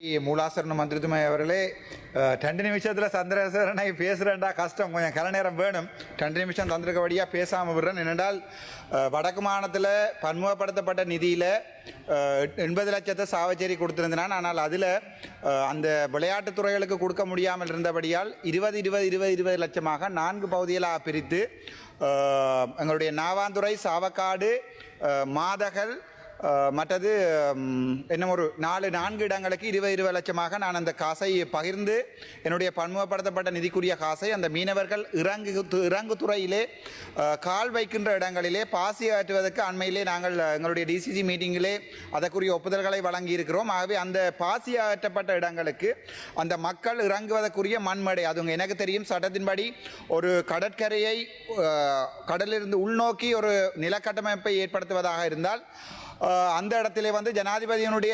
மூலாசரண மந்திரித்துமை அவர்களே 2 நிமிஷத்தில் சந்திரசேகரனை பேசுகிறேன்டா கஷ்டம், கொஞ்சம் கல நேரம் வேணும். 2 நிமிஷம் தந்திருக்கபடியாக பேசாமல் விடுறேன். என்னென்றால் வடக்கு மாநிலத்தில் பன்முகப்படுத்தப்பட்ட நிதியில் 80 லட்சத்தை சாவச்சேரி கொடுத்துருந்தான். ஆனால் அதில் அந்த விளையாட்டுத் துறைகளுக்கு கொடுக்க முடியாமல் இருந்தபடியால் 20 லட்சமாக 4 பகுதிகளாக பிரித்து எங்களுடைய நாவாந்துறை, சாவக்காடு, மாதகல், மற்றது இன்னும் ஒரு 4 இடங்களுக்கு 20 லட்சமாக நான் அந்த காசை பகிர்ந்து என்னுடைய பன்முகப்படுத்தப்பட்ட நிதிக்குரிய காசை அந்த மீனவர்கள் இறங்கு துறையிலே கால் வைக்கின்ற இடங்களிலே பாசி ஆற்றுவதற்கு அண்மையிலே நாங்கள் எங்களுடைய டிசிசி மீட்டிங்கிலே அதற்குரிய ஒப்புதல்களை வழங்கி இருக்கிறோம். ஆகவே அந்த பாசி ஆற்றப்பட்ட இடங்களுக்கு அந்த மக்கள் இறங்குவதற்குரிய மண்மடை, அது எனக்கு தெரியும், சட்டத்தின்படி ஒரு கடற்கரையை கடலிலிருந்து உள்நோக்கி ஒரு நிலக்கட்டமைப்பை ஏற்படுத்துவதாக இருந்தால் அந்த இடத்திலே ஜனாதிபதியினுடைய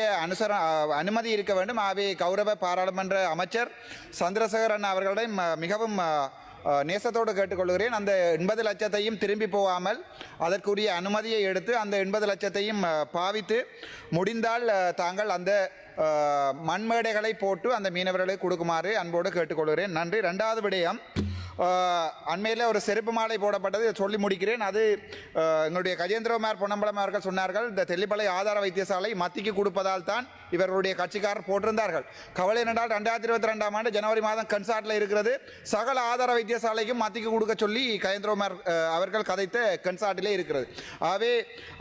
அனுமதி இருக்க வேண்டும். ஆகவே கௌரவ பாராளுமன்ற அமைச்சர் சந்திரசேகரன் அவர்களிடம் மிகவும் நேசத்தோடு கேட்டுக்கொள்கிறேன். அந்த 80 லட்சத்தையும் திரும்பி போகாமல் அதற்குரிய அனுமதியை எடுத்து அந்த 80 லட்சத்தையும் பாவித்து முடிந்தால் தாங்கள் அந்த மண்மேடைகளை போட்டு அந்த மீனவர்களுக்கு கொடுக்குமாறு அன்போடு கேட்டுக்கொள்கிறேன். நன்றி. 2வது விடயம், அண்மையில் ஒரு செருப்பு மாலை போடப்பட்டது, சொல்லி முடிக்கிறேன். அது எங்களுடைய கஜேந்திரகுமார் பொன்னம்பலம் அவர்கள் சொன்னார்கள், இந்த தெல்லிப்பளை ஆதார வைத்தியசாலை மத்திக்கு கொடுப்பதால் தான் இவர்களுடைய கட்சிக்காரர் போட்டிருந்தார்கள். கவலை என்னென்றால் 2022ஆம் ஆண்டு ஜனவரி மாதம் கன்சார்ட்டில் இருக்கிறது. சகல ஆதார வைத்தியசாலைக்கும் மத்திக்கு கொடுக்க சொல்லி கஜேந்திரகுமார் அவர்கள் கதைத்த கன்சார்ட்டிலே இருக்கிறது. ஆகவே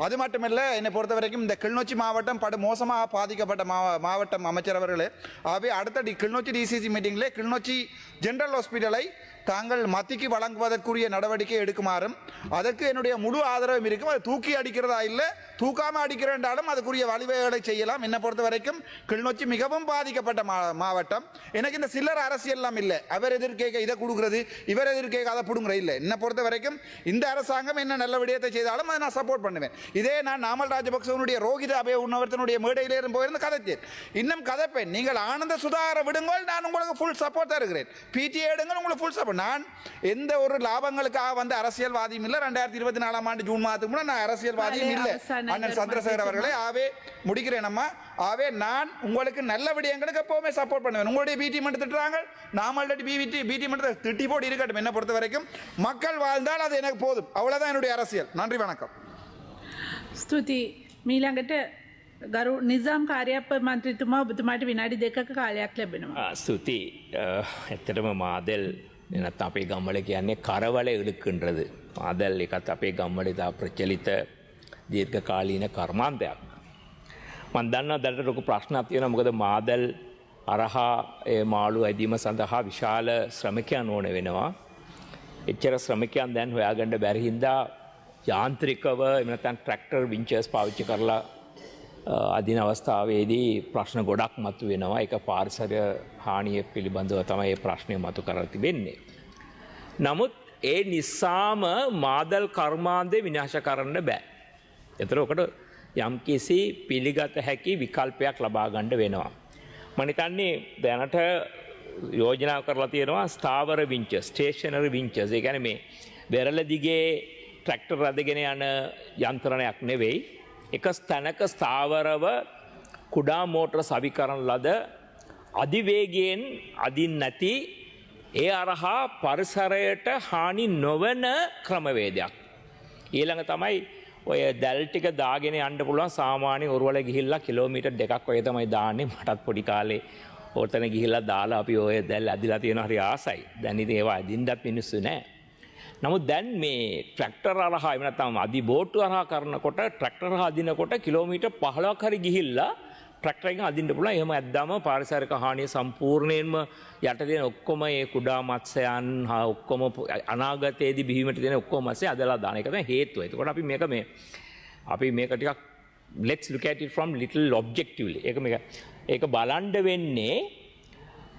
அது மட்டுமல்ல, என்னை பொறுத்த வரைக்கும் இந்த கிளிநொச்சி மாவட்டம் படு மோசமாக பாதிக்கப்பட்ட மாவட்டம் அமைச்சர் அவர்களே. ஆகவே அடுத்த கிளிநொச்சி டிசிசி மீட்டிங்கிலே கிளிநொச்சி ஜெனரல் ஹாஸ்பிட்டலை தாங்கள் மத்திக்கு வழங்குவதற்குரிய நடவடிக்கை எடுக்குமாறும் அதற்கு என்னுடைய முழு ஆதரவும் இருக்கும். அது தூக்கி அடிக்கிறதா இல்லை தூக்காமல் அடிக்கிறேன்றாலும் அதுக்குரிய வழிவகைகளை செய்யலாம். என்னை பொறுத்த வரைக்கும் கிளிநொச்சி மிகவும் பாதிக்கப்பட்ட மாவட்டம். எனக்கு இந்த சில்லற அரசியல்லாம் இல்லை, அவர் எதிர்கேட்க இதை கொடுக்குறது, இவர் எதிர்கேட்க அதை பிடுங்குறது இல்லை. என்னை பொறுத்த வரைக்கும் இந்த அரசாங்கம் என்ன நல்ல விடயத்தை செய்தாலும் அதை நான் சப்போர்ட் பண்ணுவேன். இதே நான் நாமல் ராஜபக்சவனுடைய ரோஹித அபய உணவர்த்தனுடைய மேடையிலே போயிருந்து கதைத்தேன், இன்னும் கதைப்பேன். நீங்கள் ஆனந்த சுதாகர விடுங்கள், நான் உங்களுக்கு ஃபுல் சப்போர்ட் தருகிறேன். பிடிஏ எடுங்கள், உங்களுக்கு ஃபுல் சப்போர்ட். நான் எந்த ஒரு லாபங்களுக்காக அரசியல்வாதியும் இல்லை. 2024ஆம் ஆண்டு ஜூன் மாதத்துக்கு முன்னாடி நான் அரசியல்வாதியும் இல்லை அண்ணன் சந்திரசேகர் அவர்களே. ஆவே முடிக்கிறேன் அம்மா. ஆவே நான் உங்களுக்கு நல்ல விடயங்களுக்கு எப்பவுமே சப்போர்ட் பண்ணுவேன். உங்களுடைய பிடி மட்டும் திட்டுறாங்க, நாமளுடைய பிடி மட்டும் திட்டி போட்டு இருக்கட்டும். என்ன பொறுத்த வரைக்கும் மக்கள் வாழ்ந்தால் அது எனக்கு போதும், அவ்வளவுதான் என்னுடைய அரசியல். நன்றி, வணக்கம். ස්තුති. මීළඟට ගරු නිසාම් කාර්යප්ප මන්ත්‍රීතුමා ඔබතුමාට විනාඩි 2ක කාලයක් ලැබෙනවා. ස්තුති. ඇත්තටම මාදල් නැත්නම් අපේ ගම්වල කියන්නේ කරවල ඉලක්කன்றது. මාදල් එකත් අපේ ගම්වල ඉතා ප්‍රචලිත දීර්ඝකාලීන කර්මාන්තයක්. මම දන්නවා දැනට ලොකු ප්‍රශ්නක් තියෙනවා. මොකද මාදල් අරහා ඒ මාළු ඇදීම සඳහා විශාල ශ්‍රමිකයන් ඕන වෙනවා. එච්චර ශ්‍රමිකයන් දැන් හොයාගන්න බැරි හින්දා යාන්ත්‍රිකව එහෙම නැත්නම් ට්‍රැක්ටර් වින්චර්ස් පාවිච්චි කරලා අදින අවස්ථාවේදී ප්‍රශ්න ගොඩක් මතුවෙනවා. ඒක පාරිසරික හානිය පිළිබඳව තමයි මේ ප්‍රශ්නය මතු කරලා තිබෙන්නේ. නමුත් ඒ නිසාම මාදල් කර්මාන්තේ විනාශ කරන්න බෑ. ඒතර ඔකට යම්කිසි පිළිගත හැකි විකල්පයක් ලබා ගන්න වෙනවා. මම හිතන්නේ දැනට යෝජනා කරලා තියෙනවා ස්ථාවර වින්චර්ස්, ස්ටේෂනරි වින්චර්ස්. ඒ කියන්නේ මේ බෙරළ දිගේ ට්‍රැක්ටර් රැඳගෙන යන යන්ත්‍රණයක් නෙවෙයි. එක ස්ථනක ස්ථාවරව කුඩා මෝටර සවි කරන ලද අධිවේගයෙන් අදින් නැති ඒ අරහා පරිසරයට හානි නොවන ක්‍රමවේදයක්. ඊළඟ තමයි ඔය දැල් ටික දාගෙන යන්න පුළුවන් සාමාන්‍ය ඔරුවල ගිහිල්ලා කිලෝමීටර් 2ක් වගේ තමයි දාන්නේ. මටත් පොඩි කාලේ ඕතන ගිහිල්ලා දාලා අපි ඔය දැල් අදිලා තියෙනවා, හරි ආසයි. දැන් ඉතින් ඒවා අදින්නත් මිනිස්සු නැහැ. නමුත් දැන් මේ ට්‍රැක්ටර් අරහා එහෙම නැත්නම් අදි බෝට්ටු අරහා කරනකොට ට්‍රැක්ටර් අරහා අදිනකොට කිලෝමීටර් 15ක් හරි ගිහිල්ලා ට්‍රැක්ටර් එකෙන් අදින්න පුළුවන්. එහෙම ඇද්දාම පාරිසරික හානිය සම්පූර්ණයෙන්ම යට දෙන ඔක්කොම ඒ කුඩා මත්ස්‍යයන් ඔක්කොම අනාගතයේදී බිහිවීමට දෙන ඔක්කොම මත්ස්‍ය අදලා දාන එක තමයි හේතුව. ඒකෝට අපි මේක ටිකක් let's look at it from little objectively. ඒක බලන්න වෙන්නේ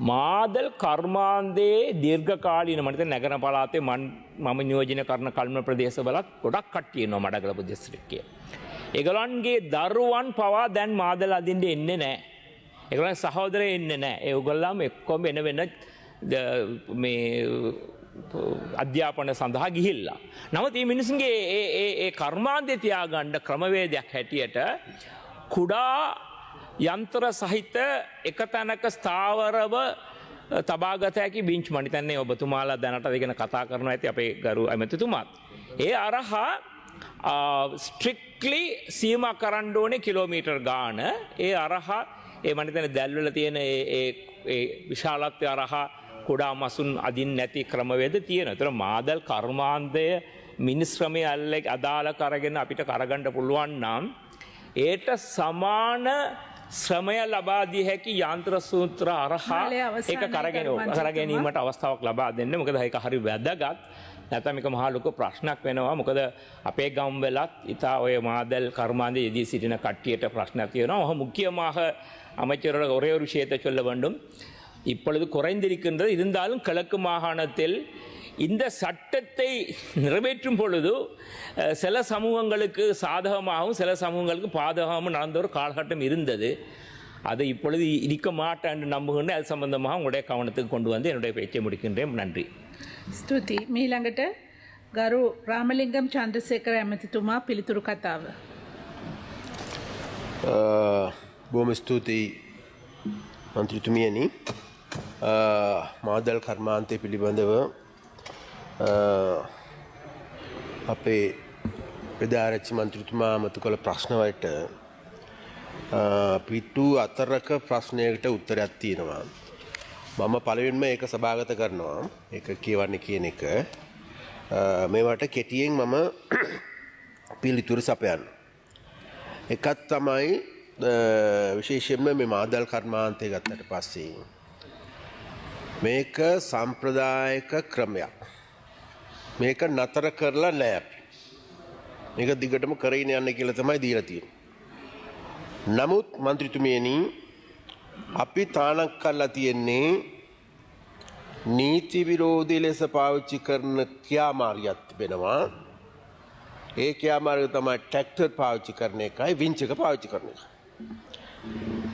මාදල් කර්මාන්තයේ දීර්ඝකාලීන මනිත නගර පළාතේ මම නියෝජනය කරන කල්ම ප්‍රදේශවලත් ගොඩක් කට්ටිය ඉන්නවා මඩකලපු දිස්ත්‍රික්කයේ. ඒගොල්ලන්ගේ දරුවන් පවා දැන් මාදල් අදින්න එන්නේ නැහැ. ඒගොල්ලන් සහෝදරයෝ එන්නේ නැහැ. ඒගොල්ලන්ම එක්කම වෙන මේ අධ්‍යාපන සඳහා ගිහිල්ලා. නමුත් මේ මිනිස්සුන්ගේ ඒ කර්මාන්තය තියාගන්න ක්‍රමවේදයක් හැටියට කුඩා යන්ත්‍ර සහිත එක තැනක ස්ථාවරව තබාගත හැකි බිංච් මනිතන්නේ ඔබතුමාලා දැනට දෙගෙන කතා කරනවා ඇති අපේ ගරු ඇමතිතුමාත්. ඒ අරහා ස්ට්‍රික්ලි සීමා කරන්න ඕනේ කිලෝමීටර් ගාන. ඒ අරහා ඒ මනිතන දැල්වල තියෙන ඒ විශාලත්වය අරහා කුඩා මසුන් අදින් නැති ක්‍රමවේද තියෙන. ඒතර මාදල් කර්මාන්තය මිනිස් ශ්‍රමය අදාළ කරගෙන අපිට කරගන්න පුළුවන් නම් ඒට සමාන ශ්‍රමය ලබා දී හැකි යන්ත්‍ර සූත්‍ර අරහා ඒක කරගැනීමට අවස්ථාවක් ලබා දෙන්න. මොකද ඒක හරි වැදගත්. නැත්නම් මේක මහා ලොකු ප්‍රශ්නයක් වෙනවා. මොකද අපේ ගම් වලත් ඉතා ඔය මාදල් කර්මාන්තයේ යෙදී සිටින කට්ටියට ප්‍රශ්නයක් තියෙනවා. முக்கியமாக அமைச்சரோட ஒரே ஒரு விஷயத்தை சொல்ல வேண்டும். இப்பொழுது குறைந்திருக்கின்றது. இருந்தாலும் கிழக்கு மாகாணத்தில் இந்த சட்டத்தை நிறைவேற்றும் பொழுது சில சமூகங்களுக்கு சாதகமாகவும் சில சமூகங்களுக்கு பாதகமாகவும் நடந்த ஒரு காலகட்டம் இருந்தது. அது இப்பொழுது இருக்க மாட்டேன் என்று நம்புகின்றேன். அது சம்பந்தமாக உங்களுடைய கவனத்துக்கு கொண்டு வந்து என்னுடைய பேச்சை முடிக்கின்றேன். நன்றி. ස්තුතියි. මීළඟට ගරු රාමලිංගම් චන්ද්‍රසේකර ඇමතිතුමා පිළිතුරු කතාව. බොහොම ස්තුතියි මන්ත්‍රීතුමියනි. මාදල් කර්මාන්තය පිළිබඳව අපේ ප්‍රධාරච්චි මන්ත්‍රීතුමා මතු කළ ප්‍රශ්නවලට පිටු අතරක ප්‍රශ්නයකට උත්තරයක් තියෙනවා. මම පළවෙනිම ඒක සභාගත කරනවා. ඒක කියවන්නේ කියන එක. මේවට කෙටියෙන් මම පිළිතුරු සපයන්න. එකක් තමයි විශේෂයෙන්ම මේ මාදල් කර්මාන්තය ගත්තට පස්සේ මේක සම්ප්‍රදායික ක්‍රමයක්. මේක නතර කරලා නැහැ. මේක දිගටම කරගෙන යන්න කියලා තමයි දීලා තියෙන්නේ. නමුත් මන්ත්‍රීතුමියනි අපි තානක් කරලා තියෙන්නේ නීති විරෝධී ලෙස පාවිච්චි කරන ක්‍රියාමාර්ගයක් තිබෙනවා. ඒ ක්‍රියාමාර්ගය තමයි ට්‍රැක්ටර් පාවිච්චි කරන එකයි වින්ච් එක පාවිච්චි කරන එක.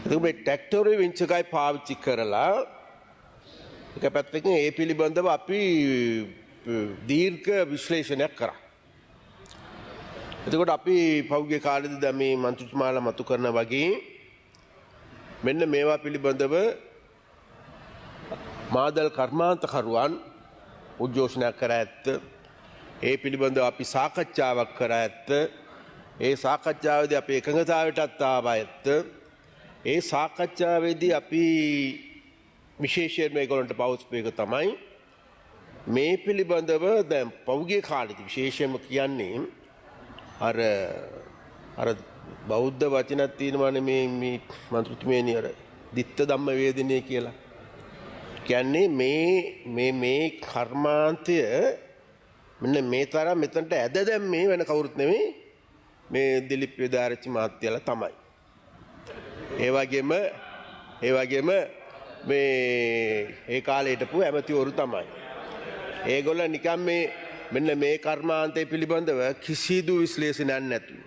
එතකොට මේ ට්‍රැක්ටරේ වින්ච් එකයි පාවිච්චි කරලා එක පැත්තකින් ඒ පිළිබඳව අපි දීර්ඝ විශ්ලේෂණයක් කරා. එතකොට අපි පෞද්ගලික කාලෙදී දැන් මේ මන්ත්‍රීතුමාලා මතු කරන වගේ මෙන්න මේවා පිළිබඳව මාදල් කර්මාන්තකරුවන් උද්ඝෝෂණයක් කර ඇත්ත. ඒ පිළිබඳව අපි සාකච්ඡාවක් කර ඇත්ත. ඒ සාකච්ඡාවේදී අපි එකඟතාවයටත් ආවා ඇත්ත. ඒ සාකච්ඡාවේදී අපි විශේෂයෙන්ම ඒගොල්ලන්ට පවුස්පු එක තමයි මේ පිළිබඳව දැන් පෞද්ගලික කාලෙදී විශේෂයෙන්ම කියන්නේ අර බෞද්ධ වචනක් තියෙනවානේ මේ මන්ත්‍රීතුමියනි අර ditta ධම්ම වේදිනේ කියලා. කියන්නේ මේ කර්මාන්තය මෙන්න මේ තරම් මෙතනට ඇද දැම්මේ වෙන කවුරුත් නෙමෙයි මේ දිලිප් වේදාරච්චි මහත්තයලා තමයි. ඒ වගේම මේ ඒ කාලේ හිටපු ඇමතිවරු තමයි. ඒගොල්ලෝ නිකන් මෙන්න මේ කර්මාන්තය පිළිබඳව කිසිදු විශ්ලේෂණයක් නැතුව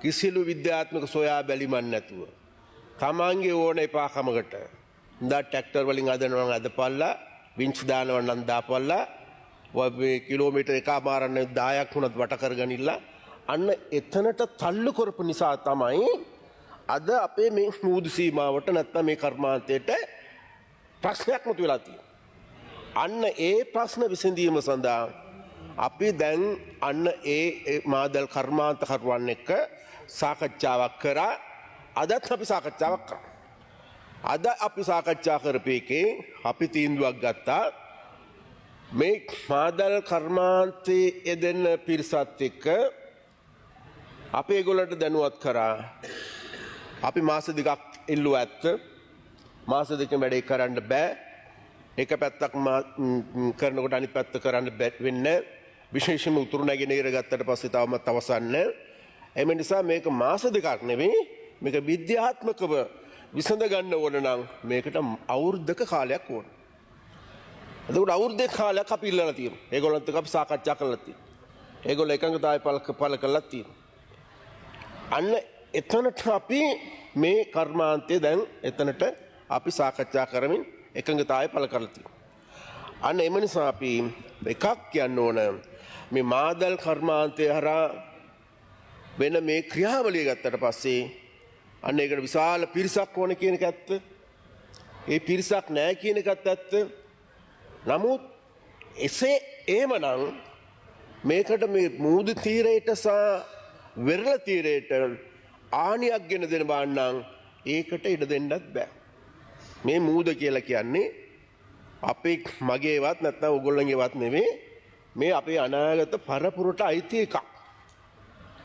කිසිලු විද්‍යාත්මක සොයා බැලීමක් නැතුව තමන්ගේ ඕන එපාකමකට දා ට්‍රැක්ටර් වලින් අදනවා අදපල්ලා වින්ච් දානවා නම් දාපල්ලා ඔය කිලෝමීටර් එකමාරන්න 10ක් වුණත් වට කරගනිලා අන්න එතනට තල්ලු කරපු නිසා තමයි අද අපේ මේ ස්මූද් සීමාවට නැත්තම් මේ කර්මාන්තයට ප්‍රශ්නයක් මතු වෙලා තියෙන්නේ. අන්න ඒ ප්‍රශ්න විසඳීම සඳහා අපි දැන් අන්න ඒ මාදල් කර්මාන්තකරුවන් එක්ක සාකච්ඡාවක් කරා. අදත් අපි සාකච්ඡාවක් කරා. අද අපි සාකච්ඡා කරපේකේ අපි තීන්දුවක් ගත්තා මේ මාදල් කර්මාන්තයේ යෙදෙන පිරිසත් එක්ක අපි ඒගොල්ලන්ට දැනුවත් කරා. අපි මාස දෙකක් ඉල්ලුවා ඇත්ත. මාස දෙකකින් වැඩේ කරන්න බෑ. එක පැත්තක් කරනකොට අනිත් පැත්ත කරන්න වෙන්නේ විශේෂයෙන්ම උතුරු නැගෙනහිර ගත්තට පස්සේ තවමත් අවසන් නැහැ. එම නිසා මේක මාස දෙකක් නෙවෙයි මේක විද්‍යාත්මකව විසඳ ගන්න ඕන නම් මේකට අවුරුද්දක කාලයක් ඕන. එතකොට අවුරුද්දක කාලයක් අපි ඉල්ලලා තියෙනවා. ඒගොල්ලන්ත් එක්ක අපි සාකච්ඡා කරලා තියෙනවා. ඒගොල්ලෝ එකඟතාවය පළ කරලා තියෙනවා. අන්න එතනට අපි මේ කර්මාන්තය දැන් එතනට අපි සාකච්ඡා කරමින් එකඟතාවය පළ කරලා තියෙනවා. අන්න එම නිසා අපි එකක් කියන්න ඕන මේ මාදල් කර්මාන්තය හරහා වෙන මේ ක්‍රියාවලිය ගත්තට පස්සේ අන්න ඒකට විශාල පිරිසක් ඕන කියන එක ඇත්ත. ඒ පිරිසක් නැහැ කියන එකත් ඇත්ත. නමුත් එසේ එහෙමනම් මේකට මේ මූදු තීරයට සහ වෙරළ තීරයට ආණියක් ගෙන දෙන බාන්නම් ඒකට ඉඩ දෙන්නත් බෑ. මේ මූද කියලා කියන්නේ අපේ මගේවත් නැත්නම් ඔයගොල්ලන්ගේවත් නෙමෙයි මේ අපේ අනාගත පරපුරට අයිති එකක්.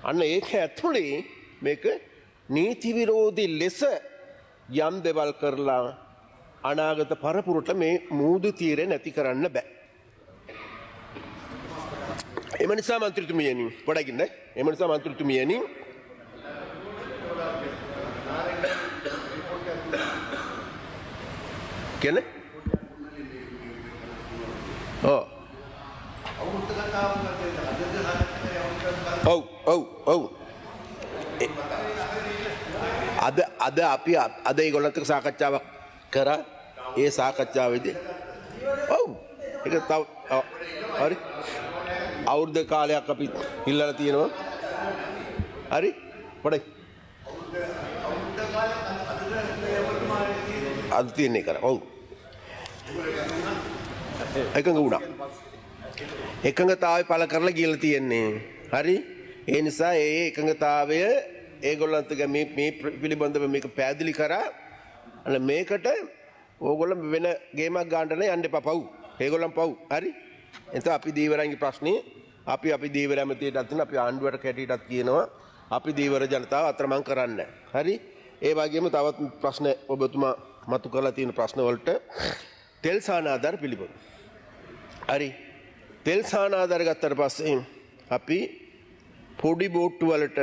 අන්න ඒක ඇතුලේ මේක නීති විරෝධී ලෙස යම් දේවල් කරලා අනාගත පරපුරට මේ මූදු තීරය නැති කරන්න බෑ. එම නිසා මන්ත්‍රීතුමියනි පොඩකින් එම නිසා මන්ත්‍රීතුමියනි කියන්නේ ඔව් අද අපි අද ඒගොල්ලන්ට සාකච්ඡාවක් කරා. ඒ සාකච්ඡාවේදී ඔව් ඒක තව හරි අවුරුදු කාලයක් අපි ඉල්ලලා තියෙනවා. හරි පොඩි අද තියෙන්නේ කරා. ඔව් එකඟ වුණා. එකඟතාවය පළ කරලා ගිහලා තියෙන්නේ. හරි ඒ නිසා ඒ එකඟතාවය ඒගොල්ලන්ට මේ පිළිබඳව මේක පැහැදිලි කරා. අන්න මේකට ඕගොල්ලෝ වෙන ගේමක් ගන්නට යන්න එපා. පව් ඒගොල්ලන් පව්. හරි එතකොට අපි දීවරන්ගේ ප්‍රශ්නේ අපි දීවර ඇමතියටත් තියෙන අපි ආණ්ඩුවට කැටියටත් කියනවා අපි දීවර ජනතාව අතරමං කරන්න. හරි ඒ වගේම තවත් ප්‍රශ්න ඔබතුමා මතු කරලා තියෙන ප්‍රශ්න වලට තෙල් සානාධාර පිළිබඳ. හරි තෙල් සානාධාර ගත්තට පස්සේ අපි පොඩි බෝට්ටු වලට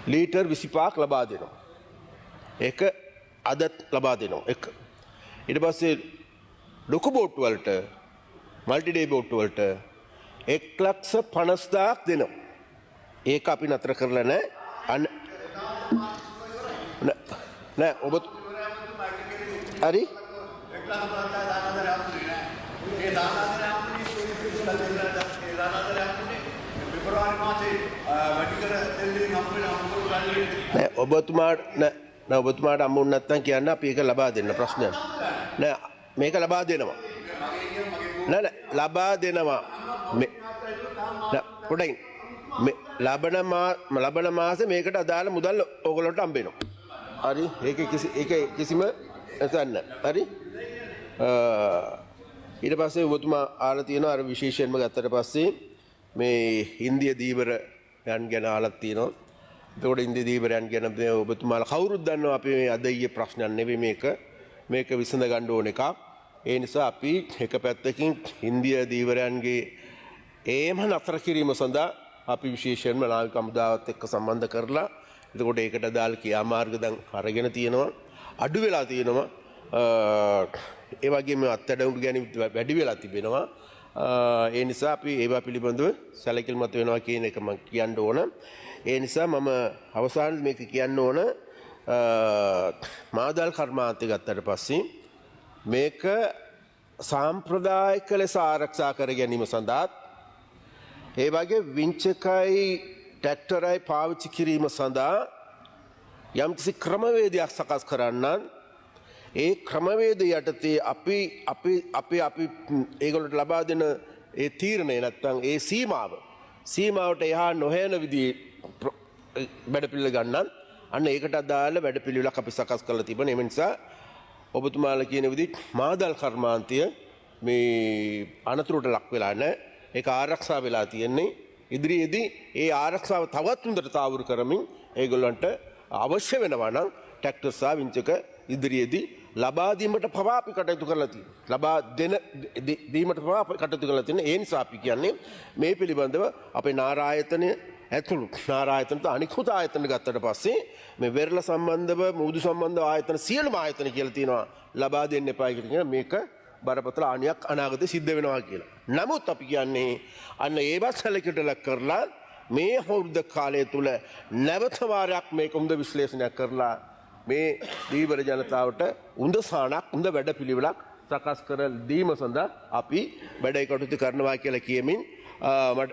ලීටර් 25ක් ලබා දෙනවා. ඒක අදත් ලබා දෙනවා. එක ඊට පස්සේ ලොකු බෝට්ටු වලට මල්ටි ඩේ බෝට්ටු වලට 1,50,000ක් දෙනවා. ඒක අපි නතර කරලා නැහැ. නෑ ඔබ හරි ඔබතුමාට අම්මුන් නැත්තම් කියන්න අපි ඒක ලබා දෙන්න ප්‍රශ්නයක් නෑ. මේක ලබා දෙනවා. නෑ ලබා දෙනවා. පොඩ්ඩකින් ලබන මාසේ මේකට අදාළ මුදල් ඕගොල්ලන්ට හම්බ වෙනවා. හරි ඒක කිසිම නැතන්න. හරි ඊට පස්සේ ඔබතුමා ආලා තියෙනවා අර විශේෂයෙන්ම ගත්තට පස්සේ මේ ඉන්දිය දීවරයන් ගැන ආලා තියෙනවා. එතකොට ඉන්දිය දීවරයන් ගැන ඔබතුමාලා කවුරුත් දන්නවා අපි මේ අද ඊයේ ප්‍රශ්නයක් නෙවෙයි මේක විසඳ ගන්න ඕන එකක්. ඒ නිසා අපි එක පැත්තකින් ඉන්දිය දීවරයන්ගේ ඒම නතර කිරීම සඳහා අපි විශේෂයෙන්ම නාවික හමුදාවත් එක්ක සම්බන්ධ කරලා එතකොට ඒකට අදාළ ක්‍රියාමාර්ග දැන් අරගෙන තියෙනවා. අඩු වෙලා තියෙනවා. ඒ වගේම අත්අඩංගු ගැනීම වැඩි වෙලා තිබෙනවා. ඒ නිසා අපි ඒවා පිළිබඳව සැලකිලිමත් වෙනවා කියන එක මම කියන්න ඕන. ඒ නිසා මම අවසානයේ මේක කියන්න ඕන මාදල් කර්මාන්තය ගත්තට පස්සේ මේක සාම්ප්‍රදායික ලෙස ආරක්ෂා කර ගැනීම සඳහා ඒ වගේ විංචකයි ට්‍රැක්ටරයි පාවිච්චි කිරීම සඳහා යම්කිසි ක්‍රමවේදයක් සකස් කරන්න ඒ ක්‍රමවේද යටතේ අපි ඒගොල්ලන්ට ලබා දෙන ඒ තීරණය නැත්නම් ඒ සීමාවට එහා නොහැන විදිහේ වැඩපිළිවෙල ගන්නත් අන්න ඒකට අදාළ වැඩපිළිවෙලක් අපි සකස් කරලා තිබෙනවා. ඒ නිසා ඔබතුමාලා කියන විදිහට මාදල් කර්මාන්තය මේ අනතුරට ලක් වෙලා නැහැ. ඒක ආරක්ෂා වෙලා තියෙන්නේ. ඉදිරියේදී ඒ ආරක්ෂාව තවත් හොඳට තාවුරු කරමින් ඒගොල්ලන්ට අවශ්‍ය වෙනවා නම් ට්‍රැක්ටර් සහ විංචක ඉදිරියේදී ලබා දීමට පවා අපි කටයුතු කරලා තියෙනවා. ලබා දීමට පවා අපි කටයුතු කරලා තියෙනවා. ඒ නිසා අපි කියන්නේ මේ පිළිබඳව අපේ නාරායතනය ඇතුළු නාරායතනට අනිකුත් ආයතන ගත්තට පස්සේ මේ වෙරළ සම්බන්ධව මුදු සම්බන්ධ ආයතන සියලුම ආයතන කියලා තියෙනවා ලබා දෙන්න එපා කියලා මේක බරපතල ආනියක් අනාගතේ සිද්ධ වෙනවා කියලා. නමුත් අපි කියන්නේ අන්න ඒවත් සැලකිලිට ලක් කරලා මේ අවුරුදු කාලය තුල නැවත වාරයක් මේක උඳ විශ්ලේෂණයක් කරලා මේ දීවර ජනතාවට උඳ සානක් උඳ වැඩපිළිවෙලක් සකස් කර දීම සඳහා අපි වැඩ කටයුතු කරනවා කියලා කියමින්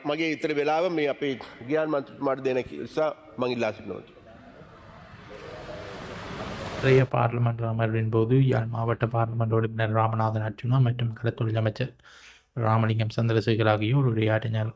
මගේ ඉතර වෙලාව මේ අපේ ගියාන් මන්ත්‍රීතුමාට දෙන නිසා මම ඉල්ලා සිටිනවා. இன்றைய பாராளுமன்ற அமர்வின் போது யாழ் மாவட்ட பாராளுமன்ற உறுப்பினர் ராமநாதன் அர்ச்சுனா மற்றும் கடத்தொழில் அமைச்சர் ராமலிங்கம் சந்திரசேகர் ஆகியோர் உரையாற்றினர்.